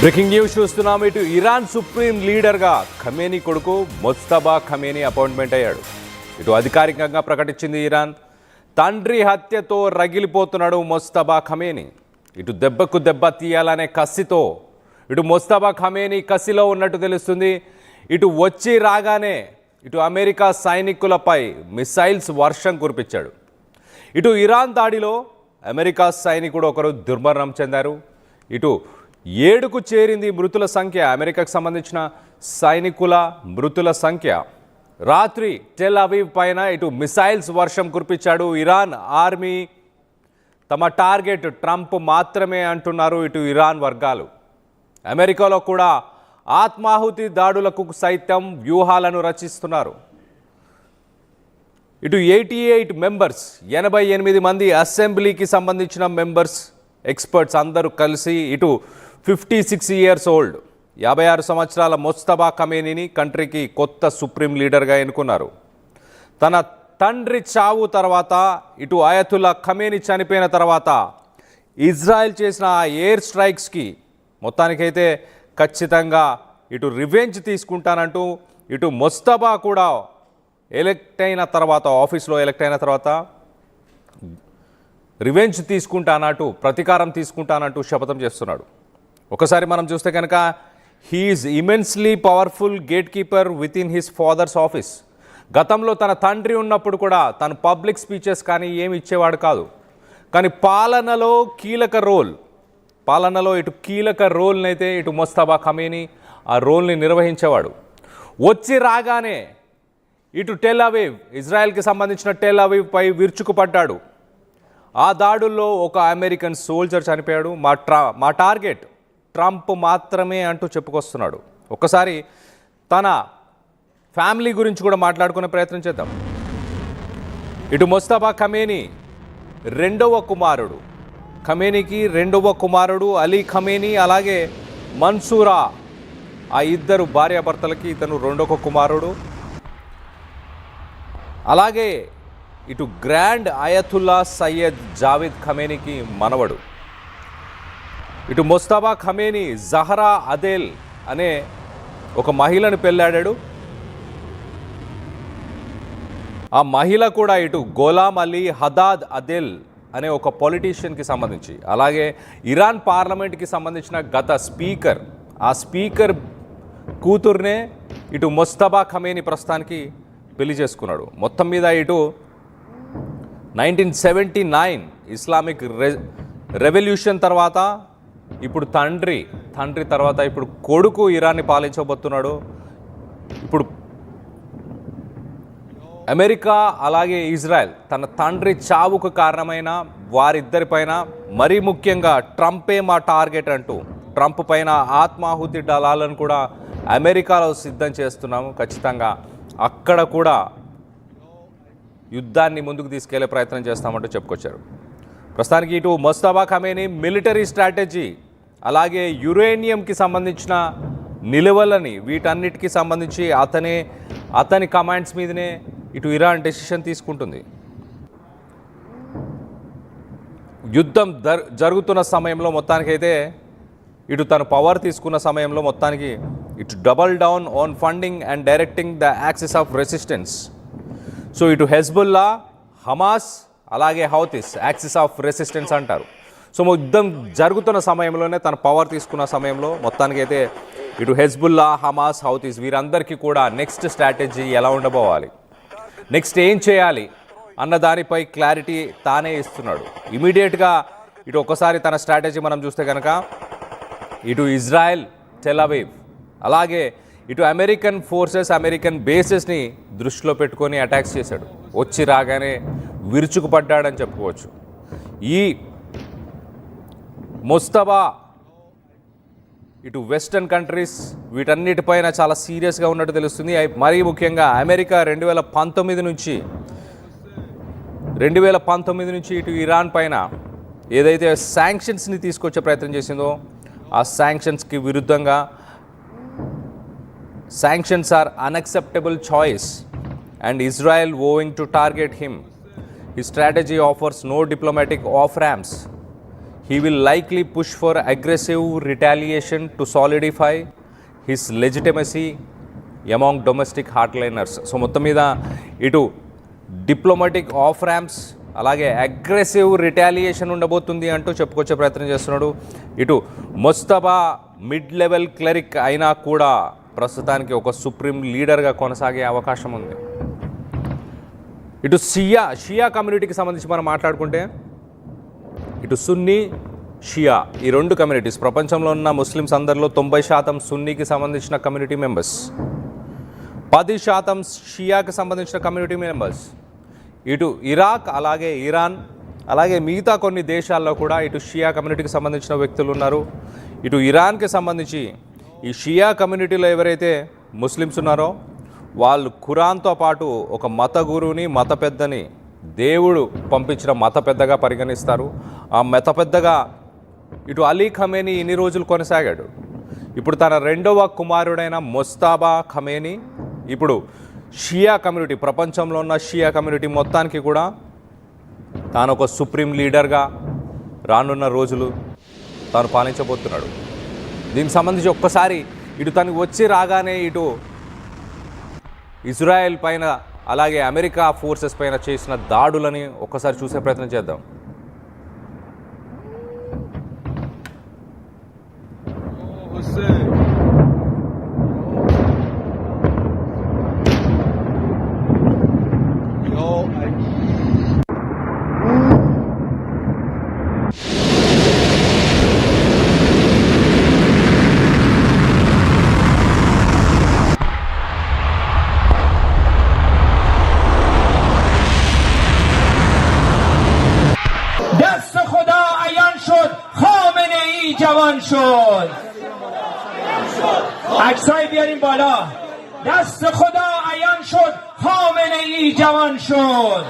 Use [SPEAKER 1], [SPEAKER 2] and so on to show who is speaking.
[SPEAKER 1] Breaking news చూస్తున్నాం. ఇటు Iran supreme లీడర్గా ఖమేనీ కొడుకు ముజ్తబా ఖమేనీ అపాయింట్మెంట్ అయ్యాడు. ఇటు అధికారికంగా ప్రకటించింది ఇరాన్. తండ్రి హత్యతో రగిలిపోతున్నాడు ముజ్తబా ఖమేనీ. ఇటు దెబ్బకు దెబ్బ తీయాలనే కసితో ఇటు ముజ్తబా ఖమేనీ కసిలో ఉన్నట్టు తెలుస్తుంది. ఇటు వచ్చి రాగానే ఇటు అమెరికా సైనికులపై మిసైల్స్ వర్షం కురిపించాడు. ఇటు ఇరాన్ దాడిలో అమెరికా సైనికుడు ఒకరు దుర్మరణం చెందారు. ఇటు 7కు చేరింది మృతుల సంఖ్య. అమెరికాకు సంబంధించిన సైనికుల మృతుల సంఖ్య. రాత్రి టెల్ అవీవ్ పైన ఇటు మిసైల్స్ వర్షం కురిపించాడు. ఇరాన్ ఆర్మీ తమ టార్గెట్ ట్రంప్ మాత్రమే అంటున్నారు ఇటు ఇరాన్ వర్గాలు. అమెరికాలో కూడా ఆత్మాహుతి దాడులకు సైతం వ్యూహాలను రచిస్తున్నారు. ఇటు 88 మెంబర్స్ 88 మంది అసెంబ్లీకి సంబంధించిన మెంబర్స్ ఎక్స్పర్ట్స్ అందరూ కలిసి ఇటు 56 ఇయర్స్ ఓల్డ్ 56 సంవత్సరాల ముజ్తబా ఖమేనీని కంట్రీకి కొత్త సుప్రీం లీడర్గా ఎన్నుకున్నారు. తన తండ్రి చావు తర్వాత ఇటు అయతుల్లా ఖమేనీ చనిపోయిన తర్వాత ఇజ్రాయెల్ చేసిన ఆ ఎయిర్ స్ట్రైక్స్కి మొత్తానికైతే ఖచ్చితంగా ఇటు రివెంజ్ తీసుకుంటానంటూ ఇటు ముజ్తబా కూడా ఎలక్ట్ అయిన తర్వాత ఆఫీస్లో ఎలక్ట్ అయిన తర్వాత రివెంజ్ తీసుకుంటానంటూ ప్రతీకారం తీసుకుంటానంటూ శపథం చేస్తున్నాడు. ఒకసారి మనం చూస్తే కనుక he is immensely powerful gatekeeper within his father's office. గతంలో తన తండ్రి ఉన్నప్పుడు కూడా తను పబ్లిక్ స్పీచెస్ కానీ ఏమి ఇచ్చేవాడు కాదు. కానీ పాలనలో ఇటు కీలక రోల్నైతే ఇటు ముజ్తబా ఖమేనీ ఆ రోల్ని నిర్వహించేవాడు. వచ్చి రాగానే ఇటు టెల్ అవీవ్ ఇజ్రాయెల్కి సంబంధించిన టెల్ అవీవ్ పై విరుచుకుపడ్డాడు. ఆ దాడుల్లో ఒక అమెరికన్ సోల్జర్ చనిపోయాడు. మా టార్గెట్ ట్రంప్ మాత్రమే అంటూ చెప్పుకొస్తున్నాడు. ఒక్కసారి తన ఫ్యామిలీ గురించి కూడా మాట్లాడుకునే ప్రయత్నం చేద్దాం. ఇటు ముజ్తబా ఖమేనీ ఖమేనీకి రెండవ కుమారుడు అలీ ఖమేనీ, అలాగే మన్సూరా, ఆ ఇద్దరు భార్యాభర్తలకి ఇతను రెండవ కుమారుడు. అలాగే ఇటు గ్రాండ్ అయతుల్లా సయ్యద్ జావేద్ ఖమేనీకి మనవడు. ఇటు ముజ్తబా ఖమేనీ జహరా అదేల్ అనే ఒక మహిళను పెళ్ళాడాడు. ఆ మహిళ కూడా ఇటు గోలాం అలీ హదాద్ అదేల్ అనే ఒక పొలిటీషియన్కి సంబంధించి, అలాగే ఇరాన్ పార్లమెంట్కి సంబంధించిన గత స్పీకర్, ఆ స్పీకర్ కూతుర్నే ఇటు ముజ్తబా ఖమేనీ ప్రస్తుతానికి పెళ్లి చేసుకున్నాడు. మొత్తం మీద ఇటు 1979 ఇస్లామిక్ రెవల్యూషన్ తర్వాత ఇప్పుడు తండ్రి తర్వాత ఇప్పుడు కొడుకు ఇరాన్ని పాలించబోతున్నాడు. ఇప్పుడు అమెరికా అలాగే ఇజ్రాయెల్ తన తండ్రి చావుకు కారణమైన వారిద్దరిపైన మరీ ముఖ్యంగా ట్రంపే మా టార్గెట్ అంటూ ట్రంప్ పైన ఆత్మాహుతి దళాలను కూడా అమెరికాలో సిద్ధం చేస్తున్నాము. ఖచ్చితంగా అక్కడ కూడా యుద్ధాన్ని ముందుకు తీసుకెళ్లే ప్రయత్నం చేస్తామంటూ చెప్పుకొచ్చారు. ప్రస్తుతానికి ఇటు ముజ్తబా ఖమేనీ మిలిటరీ స్ట్రాటజీ, అలాగే యురేనియంకి సంబంధించిన నిలువలని వీటన్నిటికీ సంబంధించి అతని కమాండ్స్ మీదనే ఇటు ఇరాన్ డెసిషన్ తీసుకుంటుంది. యుద్ధం జరుగుతున్న సమయంలో మొత్తానికైతే ఇటు తను పవర్ తీసుకున్న సమయంలో మొత్తానికి ఇటు double down on funding and directing the axis of resistance. So ఇటు హెజ్బుల్లా, హమాస్, అలాగే హౌతిస్ యాక్సిస్ ఆఫ్ రెసిస్టెన్స్ అంటారు. సో యుద్ధం జరుగుతున్న సమయంలోనే తన పవర్ తీసుకున్న సమయంలో మొత్తానికైతే ఇటు హెజ్బుల్లా, హమాస్, హౌతిస్ వీరందరికీ కూడా నెక్స్ట్ స్ట్రాటజీ ఎలా ఉండబోవాలి, నెక్స్ట్ ఏం చేయాలి అన్న దానిపై క్లారిటీ తానే ఇస్తున్నాడు. ఇమీడియట్గా ఇటు ఒకసారి తన స్ట్రాటజీ మనం చూస్తే కనుక ఇటు ఇజ్రాయెల్, టెల్ అవీవ్, అలాగే ఇటు అమెరికన్ ఫోర్సెస్, అమెరికన్ బేసెస్ని దృష్టిలో పెట్టుకొని అటాక్స్ చేశాడు. వచ్చి రాగానే విరుచుకుపడ్డాడని చెప్పుకోవచ్చు. ఈ ముజ్తబా ఇటు వెస్టర్న్ కంట్రీస్ వీటన్నిటిపైన చాలా సీరియస్గా ఉన్నట్టు తెలుస్తుంది. మరీ ముఖ్యంగా అమెరికా 2019 నుంచి ఇటు ఇరాన్ పైన ఏదైతే శాంక్షన్స్ని తీసుకొచ్చే ప్రయత్నం చేసిందో ఆ శాంక్షన్స్కి విరుద్ధంగా sanctions are unacceptable choice and Israel owing to target him. His strategy offers no diplomatic off-ramps. he will likely push for aggressive retaliation to solidify his legitimacy among domestic hardliners. So మొత్తం మీద ఇటు diplomatic of ramps అలాగే aggressive retaliation ఉండబోతుంది అంటూ చెప్పుకొచ్చే ప్రయత్నం చేస్తున్నాడు. ఇటు Mustafa mid level క్లరిక్ అయినా కూడా ప్రస్తుతానికి ఒక సుప్రీం లీడర్గా కొనసాగే అవకాశం ఉంది. ఇటు షియా కమ్యూనిటీకి సంబంధించి మనం మాట్లాడుకుంటే ఇటు సున్నీ షియా ఈ రెండు కమ్యూనిటీస్, ప్రపంచంలో ఉన్న ముస్లిమ్స్ అందరిలో 90% సున్నీకి సంబంధించిన కమ్యూనిటీ మెంబర్స్, 10% షియాకి సంబంధించిన కమ్యూనిటీ మెంబర్స్. ఇటు ఇరాక్ అలాగే ఇరాన్ అలాగే మిగతా కొన్ని దేశాల్లో కూడా ఇటు షియా కమ్యూనిటీకి సంబంధించిన వ్యక్తులు ఉన్నారు. ఇటు ఇరాన్కి సంబంధించి ఈ షియా కమ్యూనిటీలో ఎవరైతే ముస్లిమ్స్ ఉన్నారో వాళ్ళు ఖురాన్తో పాటు ఒక మత గురువుని, మత పెద్దని, దేవుడు పంపించిన మత పెద్దగా పరిగణిస్తారు. ఆ మత పెద్దగా ఇటు అలీ ఖమేనీ ఇన్ని రోజులు కొనసాగాడు. ఇప్పుడు తన రెండవ కుమారుడైన ముజ్తబా ఖమేనీ ఇప్పుడు షియా కమ్యూనిటీ, ప్రపంచంలో ఉన్న షియా కమ్యూనిటీ మొత్తానికి కూడా తాను ఒక సుప్రీం లీడర్గా రానున్న రోజులు తాను పాలించబోతున్నాడు. దీనికి సంబంధించి ఒక్కసారి ఇటు తనకు వచ్చి రాగానే ఇటు ఇజ్రాయెల్ పైన అలాగే అమెరికా ఫోర్సెస్ పైన చేసిన దాడులని ఒక్కసారి చూసే ప్రయత్నం చేద్దాం.
[SPEAKER 2] جوان شد عکسای بیاریم بالا. دست خدا عیان شد خامنه ای جوان شد.